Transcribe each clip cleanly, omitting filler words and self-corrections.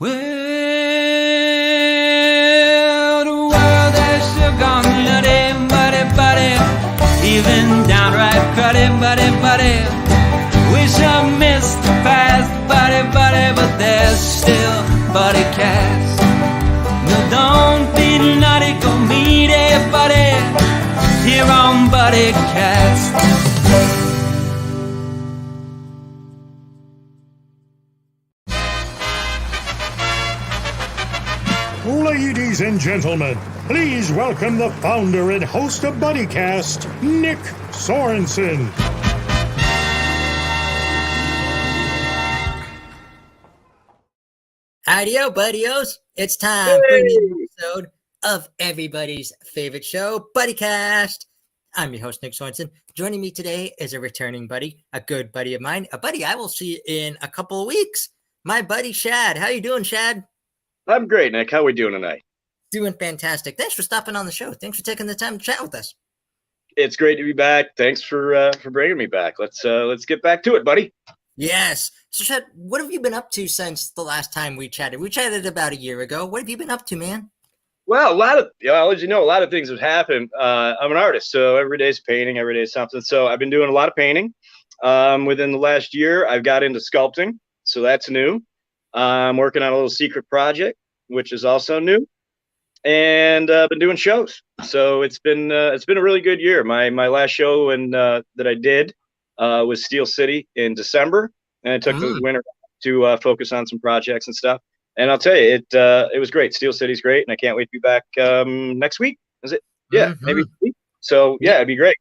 Well, the world has still gone nutty, buddy, even downright cruddy, buddy. Wish I missed the past, buddy, but there's still Buddycast. No, don't be nutty, go meet everybody here on Buddycast. Ladies and gentlemen, please welcome the founder and host of Buddycast, Nick Sorensen. Howdy-o, buddios. It's time for a new episode of everybody's favorite show, Buddycast. I'm your host, Nick Sorensen. Joining me today is a returning buddy, a good buddy of mine, a buddy I will see in a couple of weeks, my buddy Shad. How you doing, Shad? I'm great, Nick. How are we doing tonight? Doing fantastic. Thanks for stopping on the show. Thanks for taking the time to chat with us. It's great to be back. Thanks for bringing me back. Let's get back to it, buddy. Yes. So, Shad, what have you been up to since the last time we chatted? We chatted about a year ago. What have you been up to, man? Well, I'll let you know, a lot of things have happened. I'm an artist, so every day's painting, every day's something. So I've been doing a lot of painting. Within the last year, I've got into sculpting, so that's new. I'm working on a little secret project, which is also new, and I've been doing shows. So it's been a really good year. My last show that I did was Steel City in December, and I took the winter to focus on some projects and stuff. And I'll tell you, it was great. Steel City's great, and I can't wait to be back next week. Is it? Yeah, maybe. So yeah, it'd be great.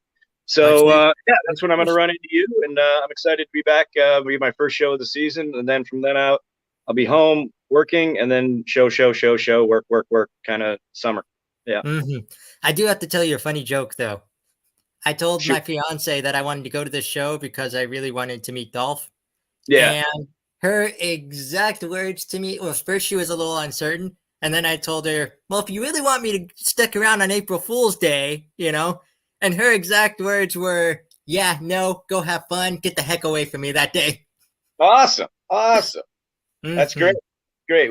So yeah, that's when I'm going to run into you, and I'm excited to be back. It'll be my first show of the season, and then from then out, I'll be home working, and then show, work, kind of summer. Yeah. I do have to tell you a funny joke, though. I told my fiance that I wanted to go to this show because I really wanted to meet Dolph. Yeah. And her exact words to me, well, first she was a little uncertain, and then I told her, well, if you really want me to stick around on April Fool's Day, and her exact words were, yeah, no, go have fun, get the heck away from me that day. Awesome. That's great.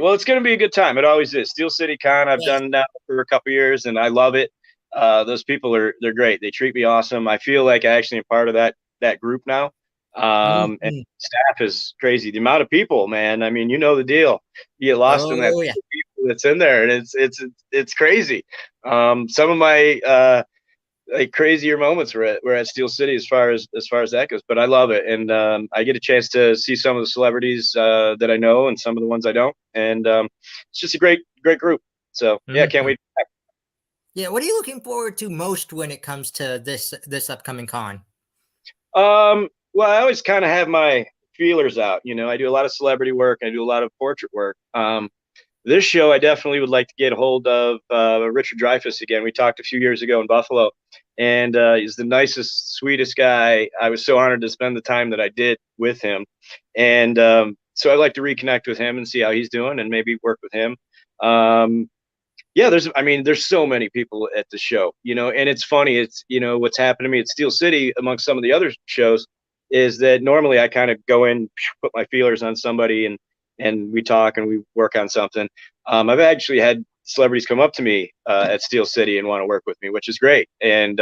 Well, it's going to be a good time. It always is. Steel City Con, I've done that for a couple years, and I love it. Those people they're great. They treat me awesome. I feel like I actually am part of that group now. And staff is crazy. The amount of people, man. I mean, you know the deal. You get lost in that people that's in there, and it's crazy. Some of my crazier moments were at Steel City as far as that goes, but I love it, and I get a chance to see some of the celebrities that I know and some of the ones I don't, and it's just a great group. So yeah, can't wait. Yeah, what are you looking forward to most when it comes to this upcoming con? Well, I always kind of have my feelers out. I do a lot of celebrity work. I do a lot of portrait work. This show, I definitely would like to get a hold of Richard Dreyfuss again. We talked a few years ago in Buffalo, and he's the nicest, sweetest guy. I was so honored to spend the time that I did with him. And so I'd like to reconnect with him and see how he's doing and maybe work with him. Yeah, there's so many people at the show, and it's funny. It's, what's happened to me at Steel City amongst some of the other shows is that normally I kind of go in, put my feelers on somebody, and we talk and we work on something. I've actually had celebrities come up to me at Steel City and want to work with me, which is great. And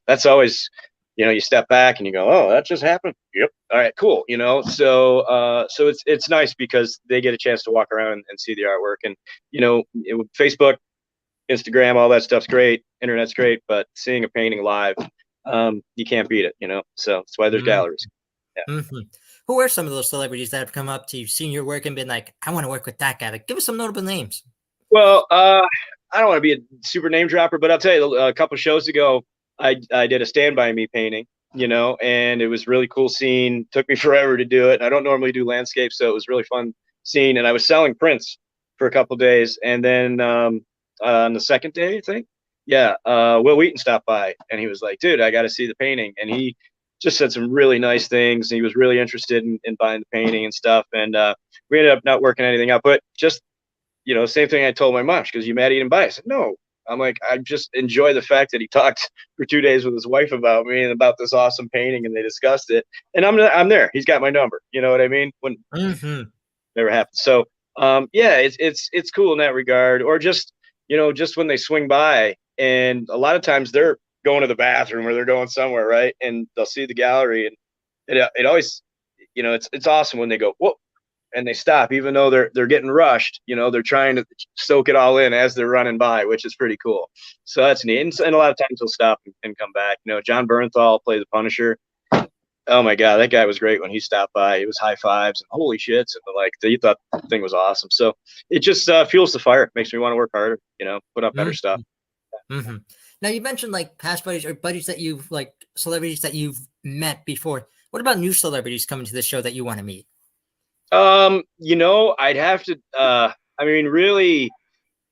that's always, you step back and you go, oh, that just happened. Yep. All right, cool. So it's nice because they get a chance to walk around and see the artwork. And, Facebook, Instagram, all that stuff's great. Internet's great, but seeing a painting live, you can't beat it, so that's why there's galleries. Yeah. Who are some of those celebrities that have come up to you, seen your work, and been like, I want to work with that guy? Like, give us some notable names. Well, I don't want to be a super name dropper, but I'll tell you, a couple shows ago, I did a Stand By Me painting, and it was really cool scene. Took me forever to do it. I don't normally do landscapes, so it was really fun scene. And I was selling prints for a couple days, and then on the second day, I think, Will Wheaton stopped by, and he was like, dude, I got to see the painting. And he just said some really nice things. And he was really interested in buying the painting and stuff. And we ended up not working anything out, but just, same thing I told my mom. She goes, you mad he didn't buy it? I said, no. I'm like, I just enjoy the fact that he talked for 2 days with his wife about me and about this awesome painting, and they discussed it. And I'm there. He's got my number. You know what I mean? When never happened. So Yeah, it's cool in that regard. Or just, just when they swing by, and a lot of times they're going to the bathroom or they're going somewhere, right? And they'll see the gallery, and it always, it's awesome when they go, whoa, and they stop, even though they're getting rushed. They're trying to soak it all in as they're running by, which is pretty cool. So that's neat. And a lot of times they'll stop and come back. John Bernthal plays the Punisher. Oh my God, that guy was great when he stopped by. It was high fives and holy shits, and like they thought the thing was awesome. So it just fuels the fire, makes me want to work harder. Put up better stuff. Mm-hmm. Now you mentioned like past buddies or buddies that you've like celebrities that you've met before. What about new celebrities coming to the show that you want to meet? I'd have to. I mean, really,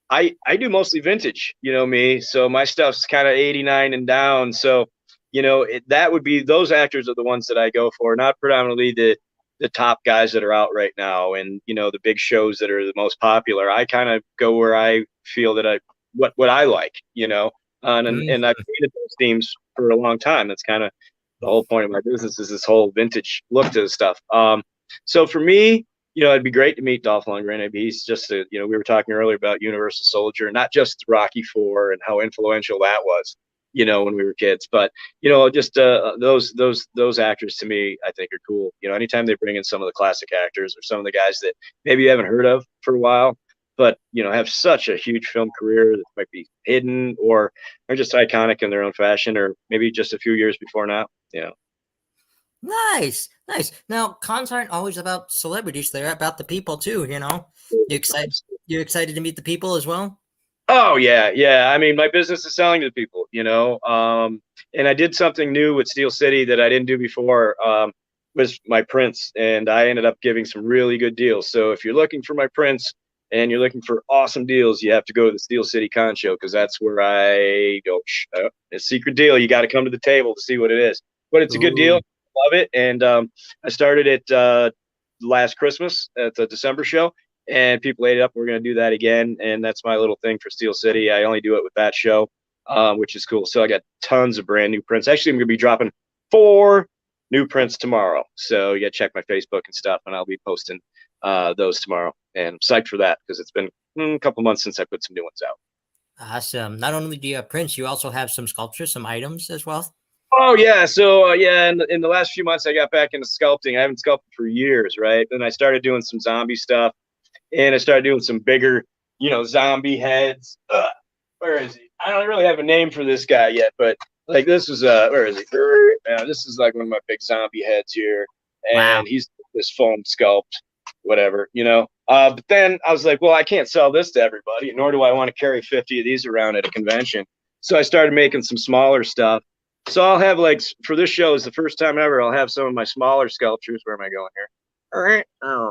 I do mostly vintage. Me, so my stuff's kind of 89 and down. So that would be, those actors are the ones that I go for, not predominantly the top guys that are out right now and the big shows that are the most popular. I kind of go where I feel that what I like, and I've created those themes for a long time. That's kind of the whole point of my business, is this whole vintage look to the stuff. So for me, it'd be great to meet Dolph Lundgren. He's just we were talking earlier about Universal Soldier, not just Rocky IV and how influential that was, when we were kids, but just those actors to me, I think, are cool. Anytime they bring in some of the classic actors or some of the guys that maybe you haven't heard of for a while, but have such a huge film career that might be hidden or just iconic in their own fashion, or maybe just a few years before now. Nice. Now, cons aren't always about celebrities; they're about the people too. You excited to meet the people as well? Oh yeah. I mean, my business is selling to people, and I did something new with Steel City that I didn't do before. Was my prints, and I ended up giving some really good deals. So if you're looking for my prints and you're looking for awesome deals, you have to go to the Steel City Con Show, because that's where I go. A secret deal. You got to come to the table to see what it is, but it's a good deal. Love it. And I started it last Christmas at the December show, and people ate it up. We're going to do that again, and that's my little thing for Steel City. I only do it with that show, which is cool. So I got tons of brand new prints. Actually, I'm going to be dropping 4 new prints tomorrow, so you got to check my Facebook and stuff, and I'll be posting those tomorrow. And I'm psyched for that, because it's been a couple months since I put some new ones out. Awesome. Not only do you have prints, you also have some sculptures, some items as well. Oh yeah, so in the last few months I got back into sculpting. I haven't sculpted for years, right? Then I started doing some zombie stuff, and I started doing some bigger, zombie heads. Where is he? I don't really have a name for this guy yet, but like this is where is he? This is like one of my big zombie heads here, and he's this foam sculpt, whatever, But then I was like, well, I can't sell this to everybody, nor do I want to carry 50 of these around at a convention. So I started making some smaller stuff. So I'll have, like, for this show, is the first time ever, I'll have some of my smaller sculptures. Where am I going here? All right. Oh,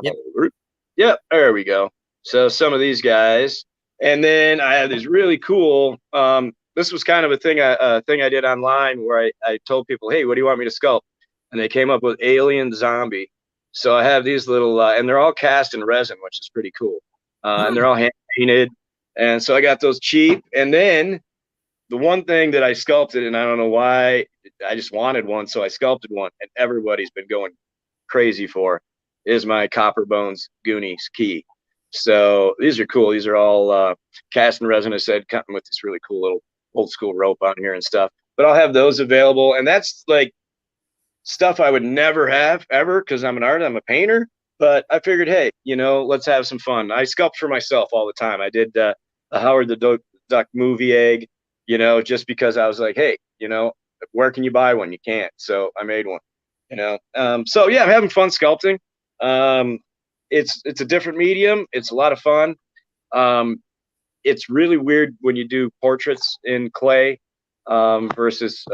yep. There we go. So some of these guys, and then I have these really cool. This was kind of a thing I did online, where I told people, hey, what do you want me to sculpt? And they came up with Alien Zombie. So I have these little, and they're all cast in resin, which is pretty cool. And they're all hand painted. And so I got those cheap, and then the one thing that I sculpted, and I don't know why, I just wanted one, so I sculpted one, and everybody's been going crazy for, is my Copper Bones Goonies key. So these are cool. These are all cast in resin, I said, cutting with this really cool little old school rope on here and stuff. But I'll have those available, and that's like stuff I would never have ever, because I'm an artist, I'm a painter. But I figured, hey, let's have some fun. I sculpt for myself all the time. I did the Howard the Duck movie egg. Just because I was like, hey, where can you buy one? You can't. So I made one, so yeah, I'm having fun sculpting. It's a different medium. It's a lot of fun. It's really weird when you do portraits in clay versus,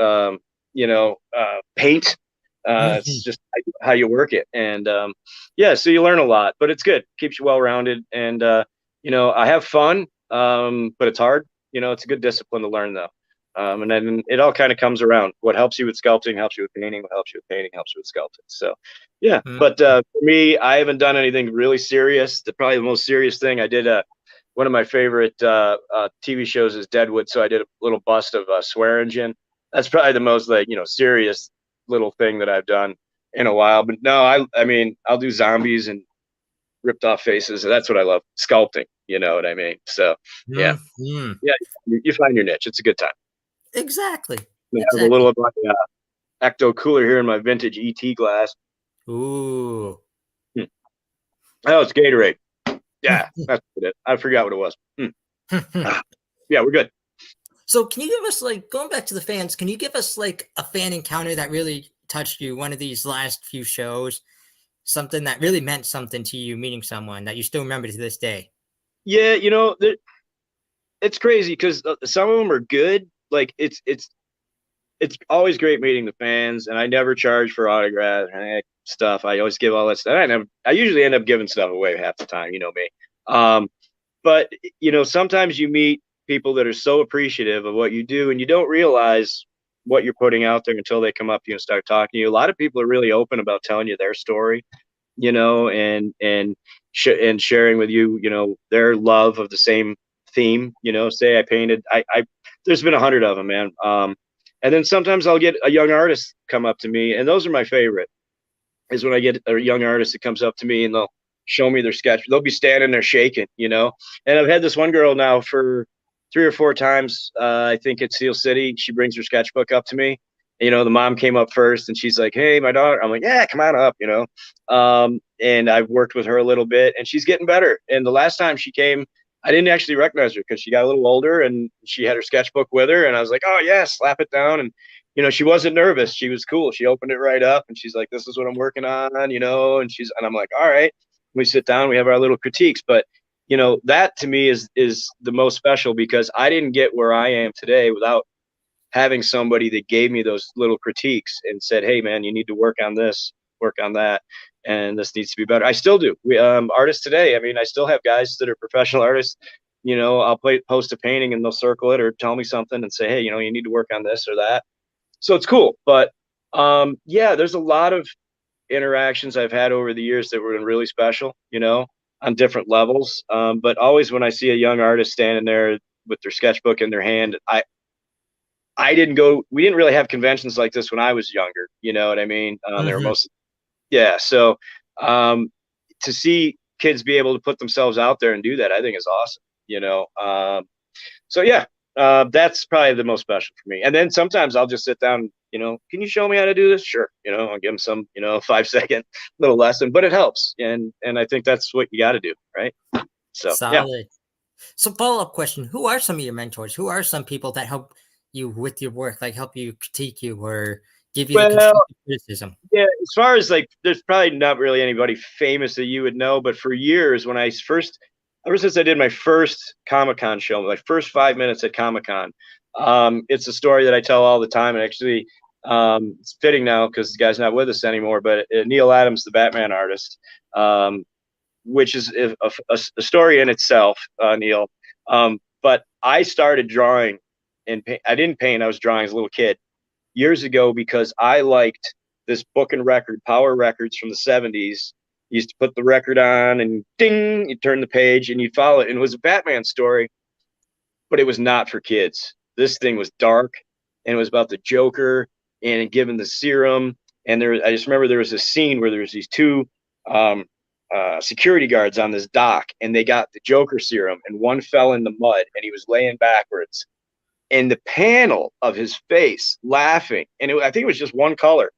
paint. It's just how you work it. And so you learn a lot, but it's good. Keeps you well-rounded. And, I have fun, but it's hard. It's a good discipline to learn, though. And then it all kind of comes around. What helps you with sculpting helps you with painting. What helps you with painting helps you with sculpting. So, yeah. But for me, I haven't done anything really serious. Probably the most serious thing I did, one of my favorite TV shows is Deadwood. So I did a little bust of Swearingen. That's probably the most, serious little thing that I've done in a while. But no, I mean, I'll do zombies and ripped off faces. That's what I love, sculpting. You know what I mean? So yeah, yeah, you find your niche. It's a good time. Exactly. I have a little of my Ecto cooler here in my vintage ET glass. Ooh. Oh, it's Gatorade. Yeah, that's it. I forgot what it was. Yeah, we're good. So can you give us, like, going back to the fans, can you give us like a fan encounter that really touched you, one of these last few shows, something that really meant something to you, meeting someone that you still remember to this day? Yeah, you know, it's crazy because some of them are good. Like it's always great meeting the fans, and I never charge for autographs and stuff. I always give all that stuff. I usually end up giving stuff away half the time. You know me. But you know, sometimes you meet people that are so appreciative of what you do, and you don't realize what you're putting out there until they come up to you and start talking to you. A lot of people are really open about telling you their story, you know, and sharing with you, you know, their love of the same theme. You know, say I painted. There's been 100 of them, man. And then sometimes I'll get a young artist come up to me, and those are my favorite. Is when I get a young artist that comes up to me and they'll show me their sketch. They'll be standing there shaking, you know. And I've had this one girl now for 3 or 4 times. I think at Seal City, she brings her sketchbook up to me. You know, the mom came up first, and she's like, "Hey, my daughter." I'm like, "Yeah, come on up," you know. And I've worked with her a little bit, and she's getting better. And the last time she came, I didn't actually recognize her because she got a little older, and she had her sketchbook with her. And I was like, "Oh yeah, slap it down." And you know, she wasn't nervous. She was cool. She opened it right up, and she's like, "This is what I'm working on," you know. And I'm like, "All right." We sit down, we have our little critiques, but you know, that to me is the most special because I didn't get where I am today without having somebody that gave me those little critiques and said, "Hey man, you need to work on this, work on that, and this needs to be better." I still do. We artists today, I mean, I still have guys that are professional artists. You know, I'll post a painting and they'll circle it or tell me something and say, "Hey, you know, you need to work on this or that." So it's cool. But yeah, there's a lot of interactions I've had over the years that were really special, you know, on different levels. But always when I see a young artist standing there with their sketchbook in their hand, we didn't really have conventions like this when I was younger. You know what I mean? They were mostly, yeah. So to see kids be able to put themselves out there and do that, I think is awesome, you know? So yeah, that's probably the most special for me. And then sometimes I'll just sit down, you know, "Can you show me how to do this?" Sure. You know, I'll give them some, you know, 5-second little lesson, but it helps. And I think that's what you got to do. Right. So, Solid. yeah. So follow-up question, who are some of your mentors? Who are some people that help you with your work, like help you critique you or give you the constructive criticism? Yeah, as far as like, there's probably not really anybody famous that you would know, but for years when ever since I did my first Comic-Con show, my first 5 minutes at Comic-Con, it's a story that I tell all the time, and actually it's fitting now because the guy's not with us anymore, but Neil Adams, the Batman artist, which is a story in itself, Neil. But I started drawing and I didn't paint, I was drawing as a little kid years ago because I liked this book and record, Power Records from the 70s. You used to put the record on and ding, you turn the page and you'd follow it. And it was a Batman story, but it was not for kids. This thing was dark and it was about the Joker and given the serum. And I just remember there was a scene where there was these 2 security guards on this dock and they got the Joker serum and one fell in the mud and he was laying backwards. And the panel of his face laughing, and I think it was just one color.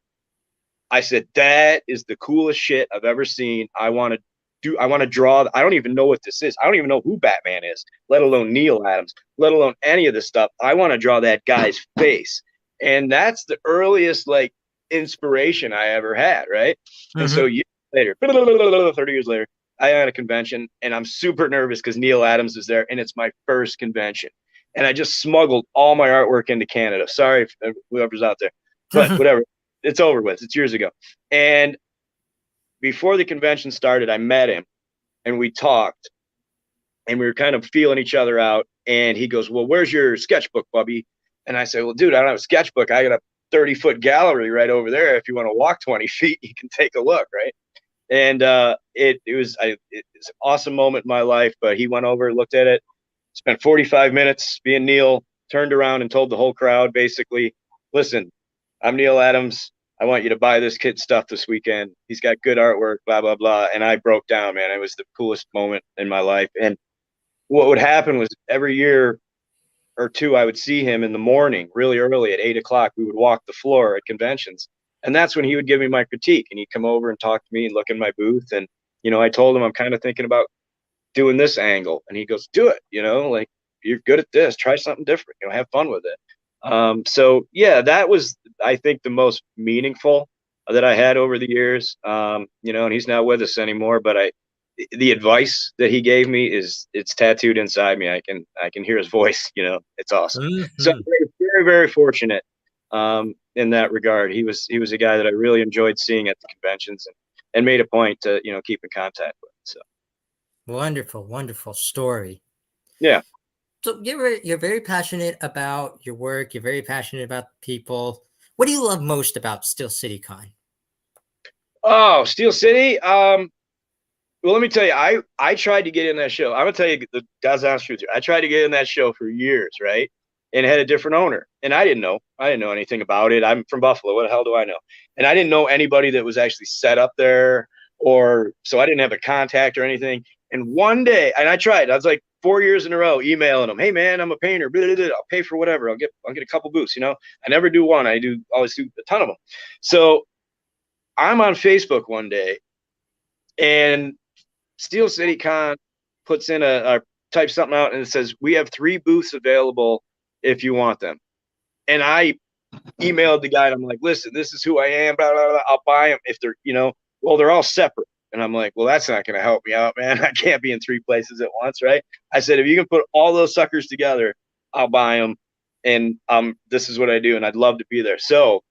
I said, "That is the coolest shit I've ever seen. I want to draw. I don't even know what this is. I don't even know who Batman is, let alone Neil Adams, let alone any of this stuff. I want to draw that guy's face." And that's the earliest like inspiration I ever had. Right. And so years later, 30 years later, I had a convention and I'm super nervous because Neil Adams is there and it's my first convention. And I just smuggled all my artwork into Canada. Sorry if whoever's out there, but whatever. It's over with. It's years ago. And before the convention started, I met him and we talked and we were kind of feeling each other out. And he goes, "Well, where's your sketchbook, Bubby?" And I said, "Well, dude, I don't have a sketchbook. I got a 30-foot gallery right over there. If you want to walk 20 feet, you can take a look." Right. And it was an awesome moment in my life. But he went over, looked at it, spent 45 minutes being Neil, turned around and told the whole crowd, basically, "Listen, I'm Neil Adams. I want you to buy this kid stuff this weekend. He's got good artwork, blah, blah, blah. And I broke down, man. It was the coolest moment in my life. And what would happen was every year or two, I would see him in the morning, really early at 8 o'clock. We would walk the floor at conventions. And that's when he would give me my critique. And he'd come over and talk to me and look in my booth. And, you know, I told him I'm kind of thinking about doing this angle. And he goes, do it, you know, like, you're good at this, try something different, you know, have fun with it. So yeah, that was, I think, the most meaningful that I had over the years. You know, and he's not with us anymore, but the advice that he gave me it's tattooed inside me. I can hear his voice, you know, it's awesome. Mm-hmm. So I'm very, very, very fortunate in that regard. He was a guy that I really enjoyed seeing at the conventions and made a point to, you know, keep in contact with. So Wonderful story. yeah. So you're very passionate about your work. You're very passionate about people. What do you love most about Steel City Con? Oh, Steel City. Well, let me tell you, I tried to get in that show. I'm gonna tell you the God's honest truth here. I tried to get in that show for years, right? And it had a different owner, and I didn't know anything about it. I'm from Buffalo. What the hell do I know? And I didn't know anybody that was actually set up there, so I didn't have a contact or anything. And one day, and I tried. I was like 4 years in a row emailing them, hey man, I'm a painter, blah, blah, blah. I'll pay for whatever. I'll get a couple booths, you know. I never do one. I always do a ton of them. So I'm on Facebook one day, and Steel City Con puts in type something out, and it says, we have 3 booths available if you want them. And I emailed the guy, and I'm like, listen, this is who I am, blah, blah, blah. I'll buy them if they're, you know, well, they're all separate. And I'm like, well, that's not going to help me out, man. I can't be in 3 places at once, right? I said, if you can put all those suckers together, I'll buy them. And this is what I do, and I'd love to be there. So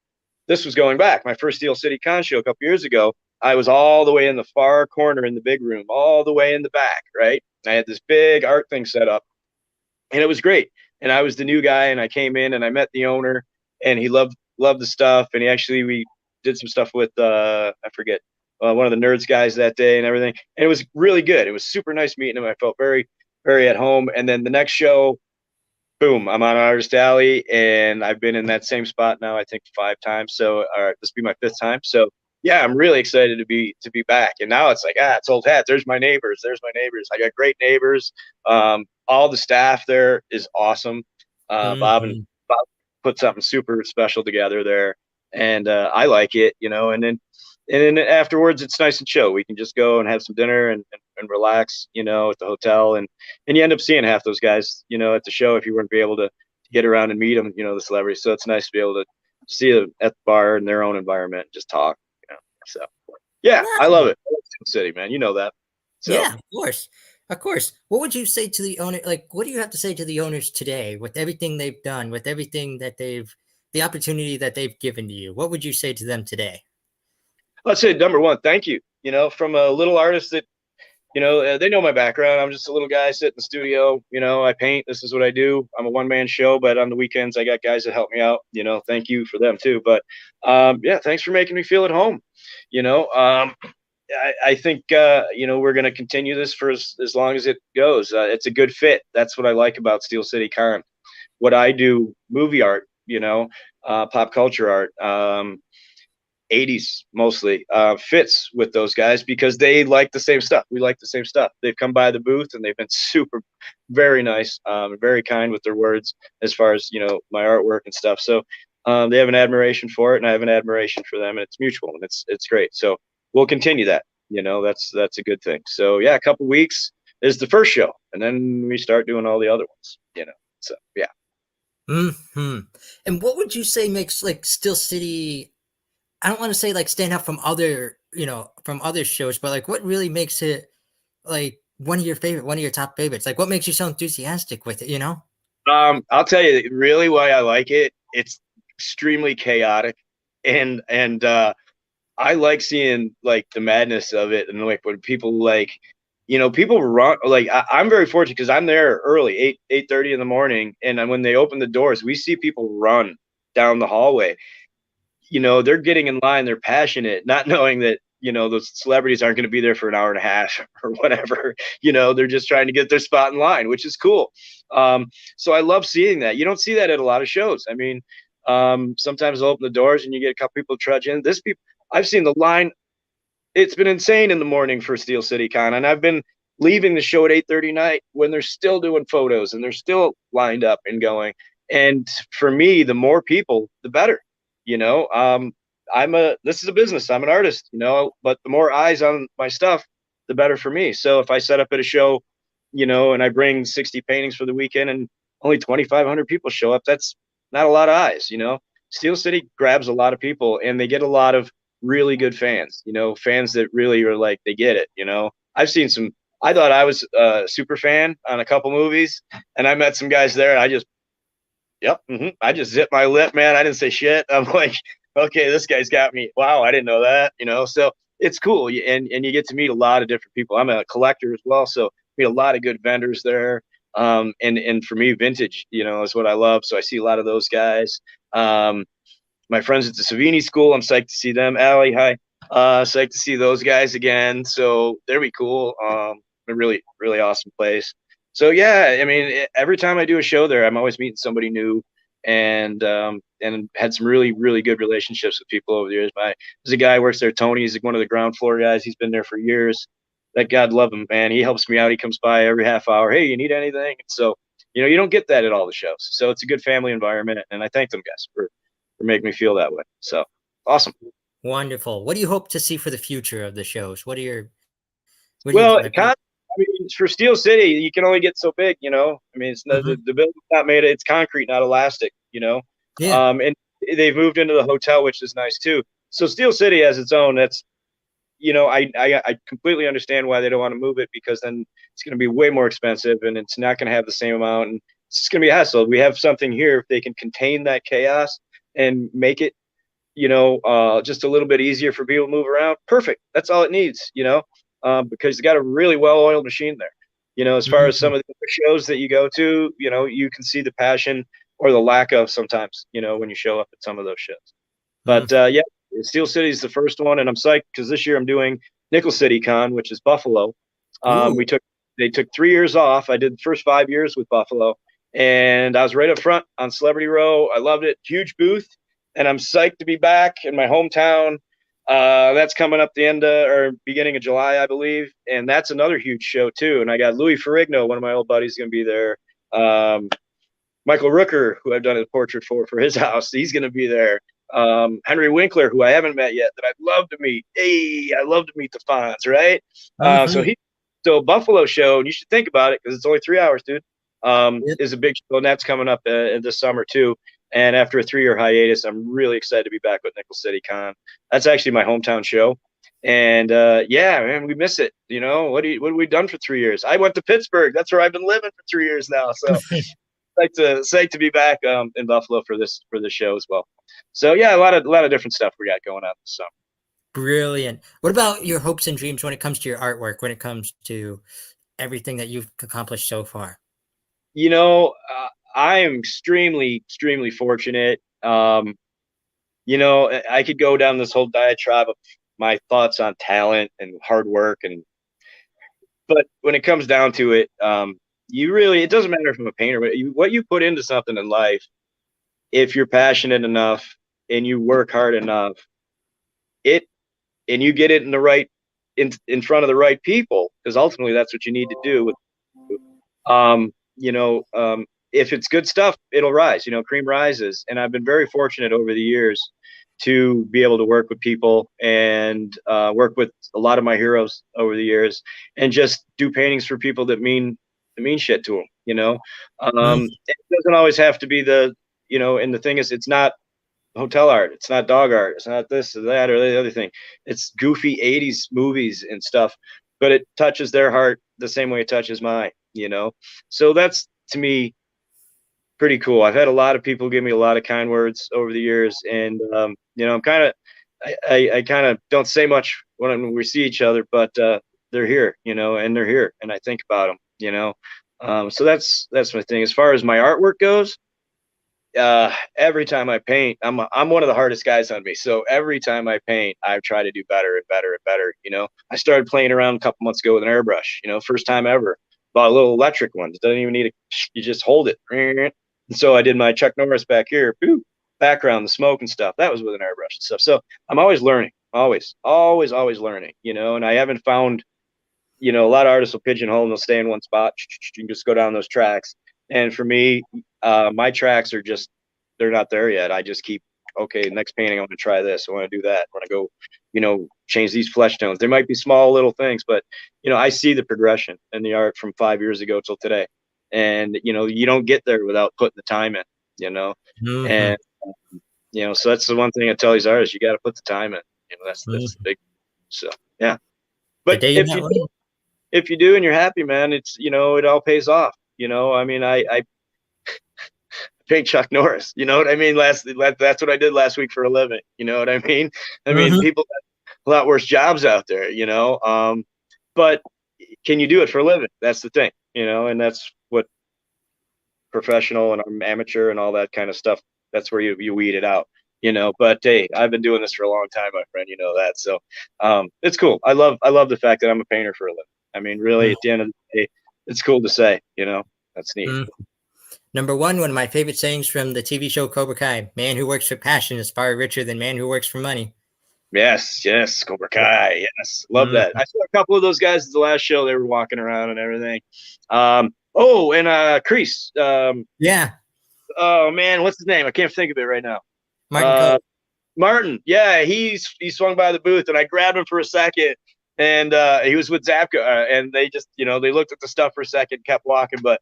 this was going back. My first Steel City Con show a couple years ago, I was all the way in the far corner in the big room, all the way in the back, right? I had this big art thing set up, and it was great. And I was the new guy, and I came in, and I met the owner, and he loved the stuff. And we did some stuff with, I forget, one of the nerds guys that day and everything. And it was really good. It was super nice meeting him. I felt very, very at home. And then the next show, boom, I'm on Artist Alley, and I've been in that same spot now, I think 5 times. So this will be my 5th time. So yeah, I'm really excited to be back. And now it's like, it's old hat. There's my neighbors. I got great neighbors. All the staff there is awesome. Bob put something super special together there. And I like it, you know, and then afterwards it's nice and chill. We can just go and have some dinner and relax, you know, at the hotel, and you end up seeing half those guys, you know, at the show if you weren't be able to get around and meet them, you know, the celebrities. So it's nice to be able to see them at the bar in their own environment and just talk, you know. So yeah, I love it. I love Steel City, man. You know that. So. Yeah, of course. What would you say to the owner? Like, what do you have to say to the owners today with everything they've done, with everything that the opportunity that they've given to you? What would you say to them today? Let's say number one, thank you. You know, from a little artist that, you know, they know my background. I'm just a little guy sitting in the studio. You know, I paint. This is what I do. I'm a one-man show, but on the weekends I got guys that help me out. You know, thank you for them too. But yeah, thanks for making me feel at home. You know, I think you know, we're going to continue this for as long as it goes. It's a good fit. That's what I like about Steel City Con. What I do, movie art, you know, pop culture art. 80s mostly fits with those guys because they like the same stuff. We like the same stuff. They've come by the booth and they've been very nice, very kind with their words as far as, you know, my artwork and stuff. So they have an admiration for it, and I have an admiration for them, and it's mutual, and it's great. So we'll continue that. You know, that's a good thing. So yeah, a couple weeks is the first show, and then we start doing all the other ones. You know, so yeah. Mm-hmm. And what would you say makes like Steel City? I don't want to say like stand out from other, you know, from other shows, but like what really makes it like one of your top favorites? Like what makes you so enthusiastic with it, you know? I'll tell you really why I like it. It's extremely chaotic, and I like seeing like the madness of it, and like when people like, you know, people run. Like I'm very fortunate because I'm there early, 8:30 in the morning, and when they open the doors, we see people run down the hallway. You know, they're getting in line, they're passionate, not knowing that, you know, those celebrities aren't going to be there for an hour and a half or whatever. You know, they're just trying to get their spot in line, which is cool. So I love seeing that. You don't see that at a lot of shows. I mean, Sometimes they'll open the doors and you get a couple people trudge in. I've seen the line. It's been insane in the morning for Steel City Con, and I've been leaving the show at 8:30 night when they're still doing photos and they're still lined up and going. And for me, the more people, the better. You know, this is a business. I'm an artist, you know, but the more eyes on my stuff, the better for me. So if I set up at a show, you know, and I bring 60 paintings for the weekend and only 2,500 people show up, that's not a lot of eyes, you know. Steel City grabs a lot of people and they get a lot of really good fans, you know, fans that really are like, they get it, you know. I've seen some, I thought I was a super fan on a couple movies, and I met some guys there and I just, I just zipped my lip, man. I didn't say shit. I'm like, okay, this guy's got me. Wow, I didn't know that, you know. So it's cool, and you get to meet a lot of different people. I'm a collector as well, so meet a lot of good vendors there. And for me, vintage, you know, is what I love. So I see a lot of those guys. My friends at the Savini School, I'm psyched to see them. Allie, hi. Psyched to see those guys again. So they'll be cool. A really, really awesome place. So yeah, I mean, every time I do a show there, I'm always meeting somebody new, and had some really, really good relationships with people over the years. There's a guy who works there, Tony. He's one of the ground floor guys. He's been there for years. That God love him, man. He helps me out. He comes by every half hour. Hey, you need anything? And so, you know, you don't get that at all the shows. So it's a good family environment, and I thank them guys for making me feel that way. So awesome. Wonderful. What do you hope to see for the future of the shows? What are your I mean, for Steel City, you can only get so big, you know. I mean, it's the building's not made of, it's concrete, not elastic, you know. Yeah. And they've moved into the hotel, which is nice too. So Steel City has its own. That's, you know, I completely understand why they don't want to move it, because then it's going to be way more expensive and it's not going to have the same amount, and it's just going to be a hassle. We have something here, if they can contain that chaos and make it, you know, just a little bit easier for people to move around. Perfect. That's all it needs, you know. Because you got a really well-oiled machine there. You know, as far as some of the shows that you go to, you know, you can see the passion or the lack of sometimes, you know, when you show up at some of those shows. But yeah, Steel City is the first one, and I'm psyched because this year I'm doing Nickel City Con, which is Buffalo. They took 3 years off. I did the first 5 years with Buffalo, and I was right up front on Celebrity Row. I loved it. Huge booth, and I'm psyched to be back in my hometown. That's coming up the end or beginning of July, I believe. And that's another huge show too. And I got Louis Ferrigno, one of my old buddies, going to be there. Michael Rooker, who I've done a portrait for his house, he's going to be there. Henry Winkler, who I haven't met yet, that I'd love to meet. Hey, I love to meet the Fonz, right? So Buffalo show, and you should think about it because it's only 3 hours, dude. Is a big show, and that's coming up this summer too. And after a 3-year hiatus, I'm really excited to be back with Nickel City Con. That's actually my hometown show. And yeah, man, we miss it. You know, what have we done for 3 years? I went to Pittsburgh. That's where I've been living for 3 years now. So psyched to be back in Buffalo for this show as well. So yeah, a lot of different stuff we got going on this summer. Brilliant. What about your hopes and dreams when it comes to your artwork, when it comes to everything that you've accomplished so far? You know, I am extremely, extremely fortunate. You know, I could go down this whole diatribe of my thoughts on talent and hard work, but when it comes down to it, it doesn't matter if I'm a painter, but what you put into something in life, if you're passionate enough and you work hard enough, and you get it in front of the right people, because ultimately that's what you need to do. If it's good stuff, it'll rise, you know, cream rises. And I've been very fortunate over the years to be able to work with people and work with a lot of my heroes over the years, and just do paintings for people that mean shit to them, you know. It doesn't always have to be and the thing is, it's not hotel art, it's not dog art, it's not this or that or the other thing. It's goofy 80s movies and stuff, but it touches their heart the same way it touches mine, you know. So that's, to me, pretty cool. I've had a lot of people give me a lot of kind words over the years, and I'm I kind of don't say much when we see each other, but they're here, you know, and they're here, and I think about them, you know. So that's my thing. As far as my artwork goes, every time I paint, I'm one of the hardest guys on me. So every time I paint, I try to do better and better and better. You know, I started playing around a couple months ago with an airbrush. You know, first time ever. Bought a little electric one. It doesn't even need you just hold it. And so I did my Chuck Norris back here. Boop. background, the smoke and stuff, that was with an airbrush and stuff. So I'm always learning, always learning, and I haven't found, a lot of artists will pigeonhole and they'll stay in one spot. You can just go down those tracks. And for me, my tracks are just, they're not there yet. I just keep, okay, next painting, I want to try this. I want to do that. I want to go, change these flesh tones. There might be small little things, but, I see the progression in the art from 5 years ago till today. And, you don't get there without putting the time in, Mm-hmm. and, so that's the one thing I tell these artists, you got to put the time in, that's the big, so, yeah. But if you do and you're happy, man, it's, it all pays off. I mean, I paint Chuck Norris, you know what I mean? That's what I did last week for a living. You know what I mean? I mean, people have a lot worse jobs out there, but can you do it for a living? That's the thing, and that's what professional and amateur and all that kind of stuff. That's where you weed it out, but hey, I've been doing this for a long time, my friend, that. So, it's cool. I love the fact that I'm a painter for a living. I mean, really, at the end of the day, it's cool to say, that's neat. Number one of my favorite sayings from the TV show Cobra Kai: "Man who works for passion is far richer than man who works for money." Yes, Cobra Kai. Yes, love that. I saw a couple of those guys at the last show. They were walking around and everything. Crease. Yeah. Oh man, what's his name? I can't think of it right now. Martin. Yeah, he swung by the booth and I grabbed him for a second. And he was with Zapka, and they just, they looked at the stuff for a second, kept walking. But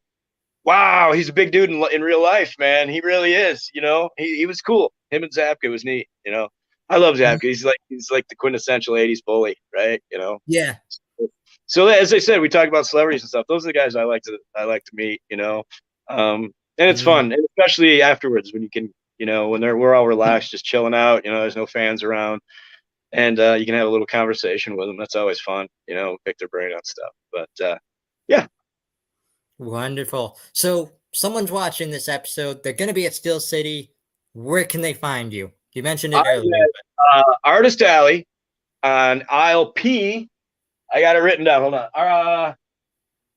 wow, he's a big dude in real life, man. He really is. He was cool. Him and Zapka was neat. I love Zapka. He's like the quintessential '80s bully, right? Yeah. So as I said, we talk about celebrities and stuff. Those are the guys I like to meet. And it's fun, and especially afterwards when you can, when we're all relaxed, just chilling out. There's no fans around. And you can have a little conversation with them. That's always fun, pick their brain on stuff. But yeah. Wonderful. So someone's watching this episode. They're going to be at Steel City. Where can they find you? You mentioned it earlier. Artist Alley on aisle P. I got it written down. Hold on.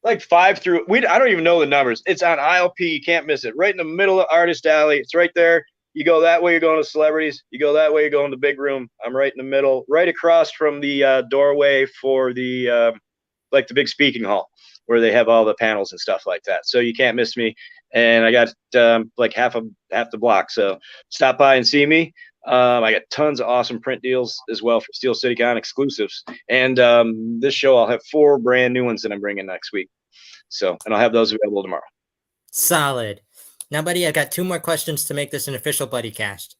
Like 5 through. I don't even know the numbers. It's on aisle P. You can't miss it. Right in the middle of Artist Alley. It's right there. You go that way, you're going to celebrities. You go that way, you're going to the big room. I'm right in the middle, right across from the doorway for the like the big speaking hall where they have all the panels and stuff like that. So you can't miss me. And I got like half the block. So stop by and see me. I got tons of awesome print deals as well for Steel City Con exclusives. And this show, I'll have 4 brand new ones that I'm bringing next week. So, and I'll have those available tomorrow. Solid. Now, buddy, I got 2 more questions to make this an official Buddycast.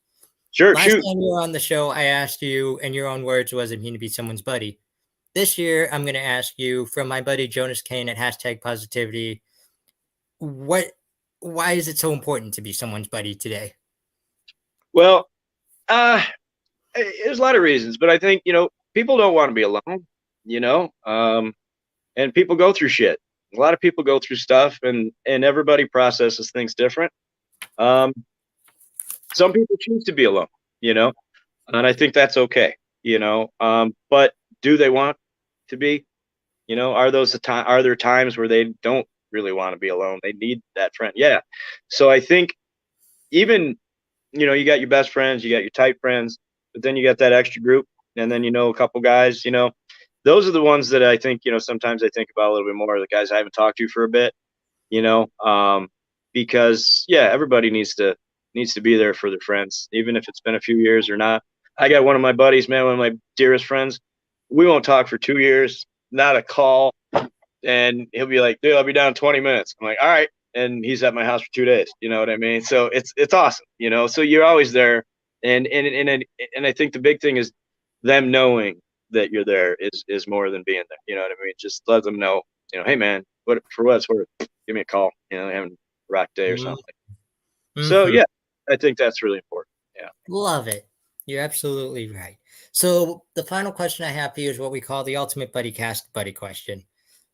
Sure, Last shoot. time you were on the show, I asked you, in your own words, was it mean to be someone's buddy? This year, I'm going to ask you, from my buddy Jonas Kane at #Positivity, why is it so important to be someone's buddy today? Well, there's a lot of reasons, but I think, people don't want to be alone, and people go through shit. A lot of people go through stuff, and everybody processes things different. Some people choose to be alone, and I think that's okay, but do they want to be, are there times where they don't really want to be alone? They need that friend. Yeah. So I think even, you got your best friends, you got your tight friends, but then you got that extra group, and then, a couple guys, those are the ones that I think, sometimes I think about a little bit more, the guys I haven't talked to for a bit, because everybody needs to be there for their friends, even if it's been a few years or not. I got one of my buddies, man, one of my dearest friends. We won't talk for 2 years, not a call. And he'll be like, dude, I'll be down in 20 minutes. I'm like, all right. And he's at my house for 2 days. You know what I mean? So it's awesome, so you're always there. And I think the big thing is them knowing that you're there is more than being there. You know what I mean? Just let them know, hey man, for what it's worth, give me a call, having a rock day or something. So yeah, I think that's really important. Yeah. Love it. You're absolutely right. So the final question I have for you is what we call the ultimate Buddycast buddy question.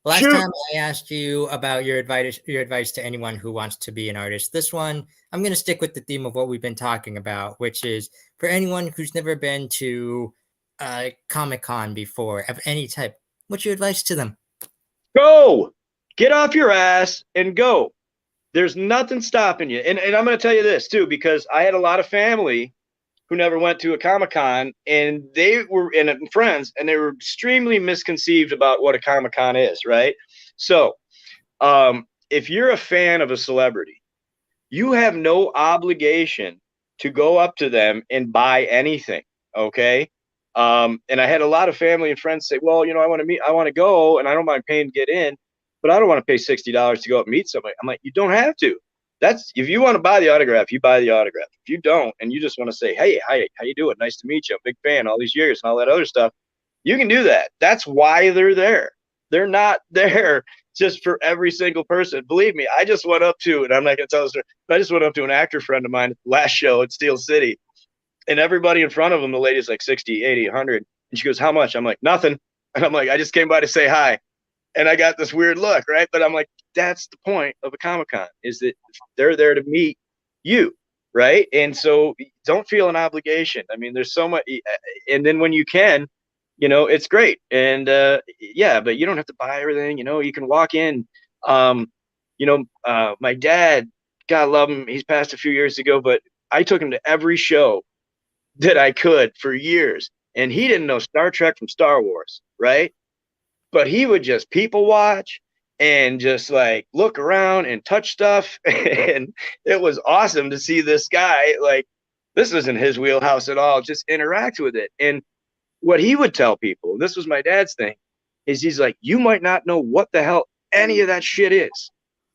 Last time I asked you about your advice to anyone who wants to be an artist. This one, I'm going to stick with the theme of what we've been talking about, which is for anyone who's never been to Comic-Con before of any type. What's your advice to them? Go! Get off your ass and go. There's nothing stopping you. And I'm going to tell you this too, because I had a lot of family who never went to a Comic-Con, and they were and friends, and they were extremely misconceived about what a Comic-Con is, right? So if you're a fan of a celebrity, you have no obligation to go up to them and buy anything. Okay. And I had a lot of family and friends say, well, I want to go, and I don't mind paying to get in, but I don't want to pay $60 to go up and meet somebody. I'm like, you don't have to. If you want to buy the autograph, you buy the autograph. If you don't, and you just want to say, hey, hi, how you doing? Nice to meet you. I'm a big fan all these years and all that other stuff. You can do that. That's why they're there. They're not there just for every single person. Believe me, I just went up to, and I'm not going to tell the story, but I just went up to an actor friend of mine at the last show at Steel City, and everybody in front of him, the lady's like 60, 80, 100. And she goes, how much? I'm like, nothing. And I'm like, I just came by to say hi. And I got this weird look, right? But I'm like, that's the point of a Comic-Con, is that they're there to meet you, right? And so don't feel an obligation. I mean, there's so much. And then when you can, it's great. And yeah, but you don't have to buy everything. You can walk in. My dad, God love him, he's passed a few years ago, but I took him to every show that I could for years. And he didn't know Star Trek from Star Wars, right? But he would just people watch and just like look around and touch stuff. And it was awesome to see this guy, like, this isn't his wheelhouse at all, just interact with it. And what he would tell people, this was my dad's thing, is he's like, you might not know what the hell any of that shit is,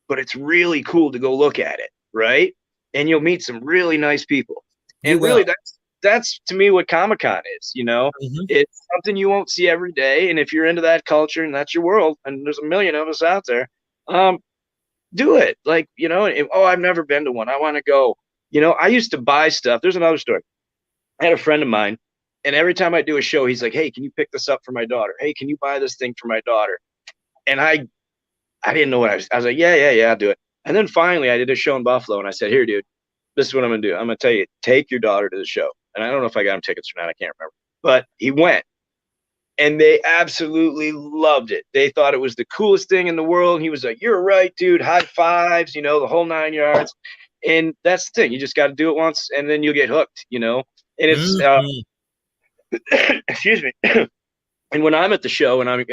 but it's really cool to go look at it, right? And you'll meet some really nice people. And really, that's to me what Comic-Con is, It's something you won't see every day. And if you're into that culture and that's your world, and there's a million of us out there, do it. Like, I've never been to one, I want to go. I used to buy stuff. There's another story. I had a friend of mine, and every time I do a show, he's like, hey, can you pick this up for my daughter? Hey, can you buy this thing for my daughter? And I didn't know what I was like, yeah, I'll do it. And then finally I did a show in Buffalo, and I said, here, dude, this is what I'm going to do. I'm going to tell you, take your daughter to the show. And I don't know if I got him tickets or not. I can't remember. But he went, and they absolutely loved it. They thought it was the coolest thing in the world. And he was like, you're right, dude. High fives, the whole 9 yards. And that's the thing. You just got to do it once, and then you'll get hooked, And it's, excuse me. And when I'm at the show and I'm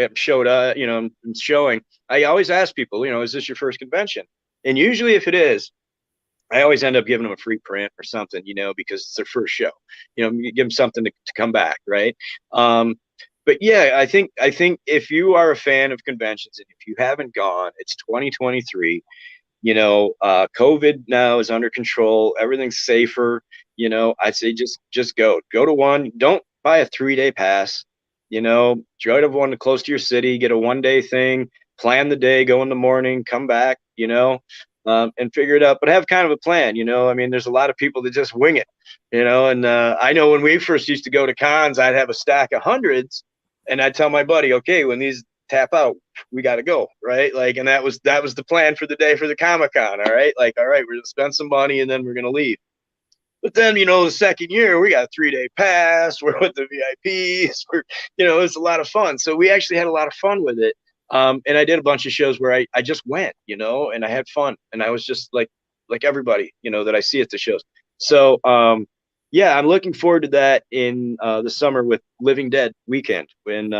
showing, I always ask people, is this your first convention? And usually if it is, I always end up giving them a free print or something, because it's their first show. You give them something to come back, right? But yeah, I think if you are a fan of conventions, and if you haven't gone, it's 2023. COVID now is under control. Everything's safer. I'd say just go to one. Don't buy a 3-day pass. Try to one close to your city. Get a 1-day thing. Plan the day. Go in the morning. Come back. And figure it out, but have kind of a plan. I mean, there's a lot of people that just wing it, and I know when we first used to go to cons, I'd have a stack of hundreds, and I'd tell my buddy, okay, when these tap out, we got to go, right? Like, and that was the plan for the day for the Comic-Con. All right. Like, all right, we're going to spend some money and then we're going to leave. But then, the second year we got a 3-day pass. We're with the VIPs. It's a lot of fun. So we actually had a lot of fun with it. And I did a bunch of shows where I just went, and I had fun, and I was just like everybody, that I see at the shows. So, yeah, I'm looking forward to that in the summer with Living Dead weekend when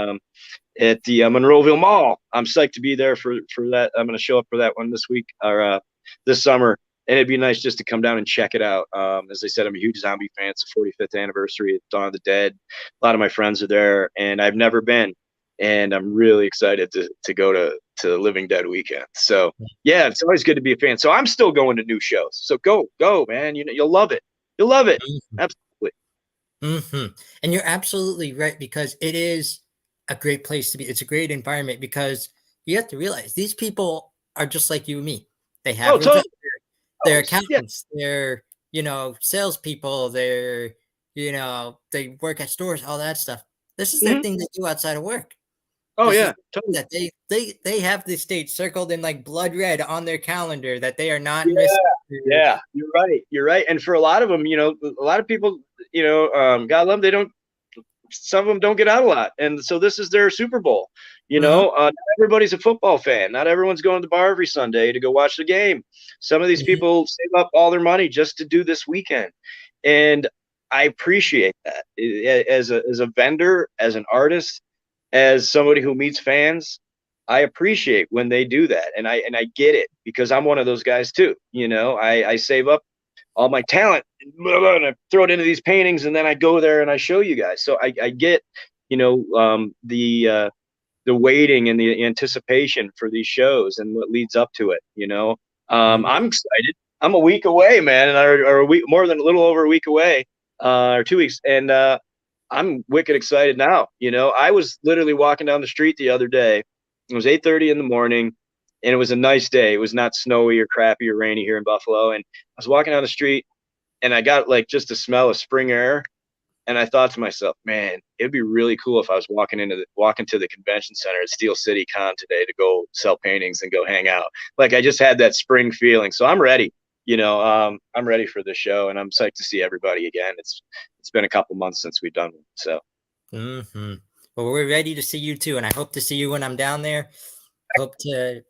at the Monroeville Mall. I'm psyched to be there for that. I'm going to show up for that one this week or this summer, and it'd be nice just to come down and check it out. As I said, I'm a huge zombie fan. It's the 45th anniversary of Dawn of the Dead. A lot of my friends are there, and I've never been. And I'm really excited to go to Living Dead weekend. So yeah, it's always good to be a fan. So I'm still going to new shows. So go, man. You'll love it. You'll love it. Mm-hmm. Absolutely. Mm-hmm. And you're absolutely right, because it is a great place to be. It's a great environment, because you have to realize these people are just like you and me. They have they're accountants. Yeah. They're salespeople. They're they work at stores. All that stuff. This is their thing they do outside of work. Oh, yeah, totally. That they have this date circled in like blood red on their calendar that they are not missing. Yeah, you're right. And for a lot of them, a lot of people, God love them, some of them don't get out a lot. And so this is their Super Bowl, You know, not everybody's a football fan. Not everyone's going to the bar every Sunday to go watch the game. Some of these people save up all their money just to do this weekend. And I appreciate that as a vendor, as an artist, as somebody who meets fans. I appreciate when they do that. And I get it, because I'm one of those guys too. You know, I save up all my talent and I throw it into these paintings, and then I go there and I show you guys. So I get, you know, the waiting and the anticipation for these shows and what leads up to it. You know, I'm excited. I'm a week away, man, or a week, more than a little over a week away, or 2 weeks. And I'm wicked excited now. You know, I was literally walking down the street the other day. It was 8:30 in the morning, and it was a nice day. It was not snowy or crappy or rainy here in Buffalo. And I was walking down the street, and I got like just the smell of spring air. And I thought to myself, man, it'd be really cool if I was walking to the convention center at Steel City Con today to go sell paintings and go hang out. Like, I just had that spring feeling. So I'm ready. You know, I'm ready for the show, and I'm psyched to see everybody again. It's been a couple months since we've done it. So. Well, we're ready to see you too, and I hope to see you when I'm down there. Hope to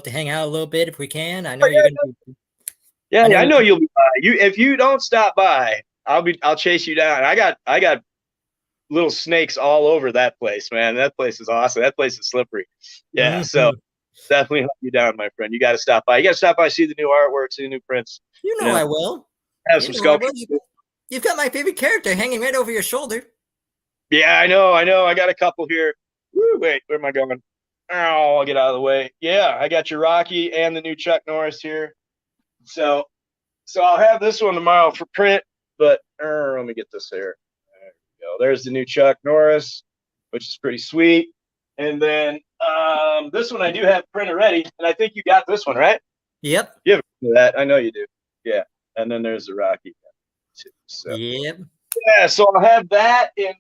hang out a little bit if we can. I know you're gonna be. Yeah, I know you'll be by. If you don't stop by, I'll chase you down. I got little snakes all over that place, man. That place is awesome. That place is slippery. Yeah, so definitely hunt you down, my friend. You got to stop by. You got to stop by, see the new artwork, see the new prints. You know I will. Have some sculptures. You've got my favorite character hanging right over your shoulder. Yeah, I know. I got a couple here. Woo, wait, where am I going? Oh, I'll get out of the way. Yeah, I got your Rocky and the new Chuck Norris here. So I'll have this one tomorrow for print, but let me get this here. There we go. There's the new Chuck Norris, which is pretty sweet. And then this one I do have printed ready, and I think you got this one, right? Yep. You have that. I know you do. Yeah. And then there's the Rocky too. So. Yep. Yeah, so I'll have that in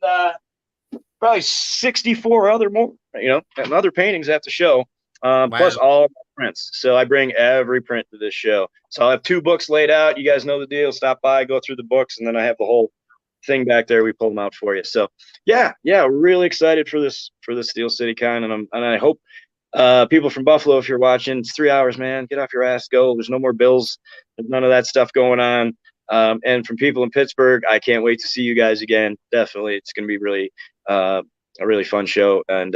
probably 64 other more, you know, and other paintings at the show, plus all of my prints. So I bring every print to this show. So I'll have 2 books laid out. You guys know the deal. Stop by, go through the books, and then I have the whole thing back there. We pull them out for you. So yeah, really excited for this Steel City Con, and I hope people from Buffalo, if you're watching, it's 3 hours, man. Get off your ass, go. There's no more bills. There's none of that stuff going on. And from people in Pittsburgh, I can't wait to see you guys again. Definitely, it's going to be really a really fun show, and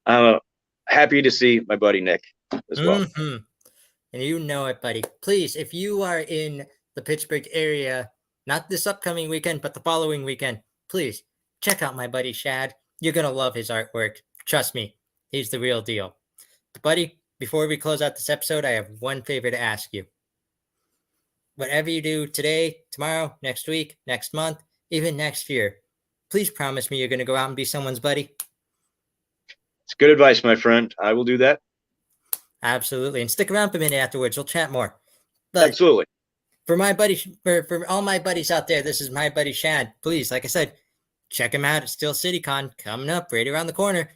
I'm happy to see my buddy Nick as well. And you know it, buddy. Please, if you are in the Pittsburgh area, not this upcoming weekend, but the following weekend, please check out my buddy Shad. You're going to love his artwork. Trust me, he's the real deal. Buddy, before we close out this episode, I have one favor to ask you. Whatever you do today, tomorrow, next week, next month, even next year, please promise me you're going to go out and be someone's buddy. It's good advice, my friend. I will do that. Absolutely. And stick around for a minute afterwards. We'll chat more. But absolutely. For my buddy, for all my buddies out there, this is my buddy Shad. Please, like I said, check him out at Steel City Con coming up right around the corner.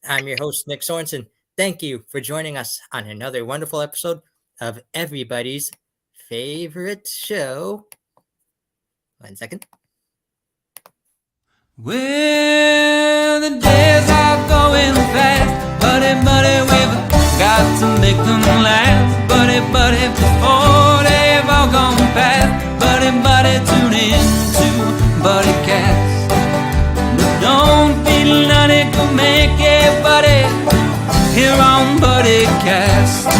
I'm your host, Nick Sorensen. Thank you for joining us on another wonderful episode of everybody's favorite show. 1 second. Well, the days are going fast, buddy, we've got to make them last, buddy, before they've all gone past, buddy, tune in to Buddycast. But don't be nutty, go make it, buddy, here on Buddycast.